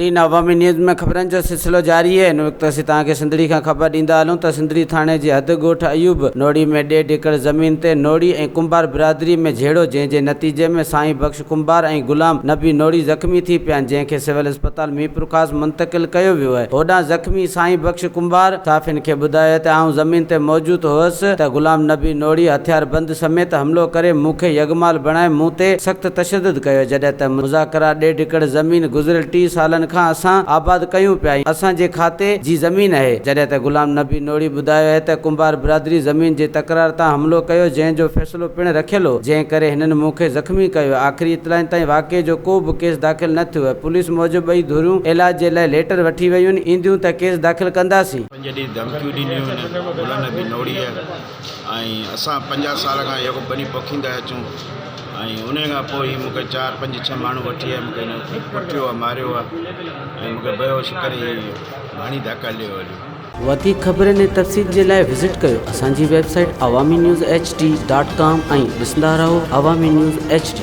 नाज़रीन, अवामी न्यूज़ में खबरन जो सिलसिलो जारी है। इन वक्त असीं तव्हांखे सिंधड़ी खां ख़बर ॾींदा हलूं त सिंधड़ी थाणे जे हद ॻोठ अयूब नोड़ी में 1.5 एकड़ ज़मीन ते नोड़ी ऐं कुंभार बिरादरी में झेड़ो, जंहिंजे नतीजे में साईं बख़्श कुंभार ऐं गुलाम नबी नोड़ी ज़ख़्मी थी पिया आहिनि, जंहिंखे सिविल अस्पताल मीरपुर ख़ासि मुंतक़िल कयो वियो आहे। होॾां ज़ख़्मी साईं बख़्श कुंभार साफ़िन खे ॿुधायो त आउं ज़मीन ते मौजूदु हुअसि त गुलाम नबी नोड़ी हथियार बंद समेत हमलो करे मूंखे यगमाल बणाए मूं ते सख़्त तशद्दुद कयो, जॾहिं त मुज़ाकरा 1.5 एकड़ ज़मीन गुज़िरियल 30 सालनि खां असां आबाद कयूं पिया, असांजे खाते जी ज़मीन आहे। जॾहिं त गुलाम नबी नोड़ी ॿुधायो आहे त कुंभार बिरादरी ज़मीन जे तकरार तां हमलो कयो, जंहिंजो फ़ैसिलो पिणु रखियल हो, जंहिं करे हिननि मूंखे ज़ख़्मी कयो। आख़िरी इतलाउनि ताईं वाक़िए जो को बि केस दाख़िल न थियो आहे। पुलिस मूजिबि ॿई धुरियूं इलाज जे लाइ लेटर वठी वयूं आहिनि, ईंदियूं त केस दाख़िल कंदासीं। धमकियूं ॾिनियूं आहिनि गुलाम नबी नोड़ी ऐं असां 50 साल खां इहो बनी पोखींदा अचूं ऐं उन खां पोइ मूंखे 4, 5, 6 माण्हू वठी आया, मूंखे पटियो आहे, मारियो आहे ऐं मूंखे बेहोश करे घणी धक्का ॾियो हलियो। वधीक ख़बरनि ऐं तफ़सील जे लाइ विज़िट कयो असांजी वेबसाइट awamiNewsHD.com ऐं ॾिसंदा रहो अवामी न्यूज़ HD।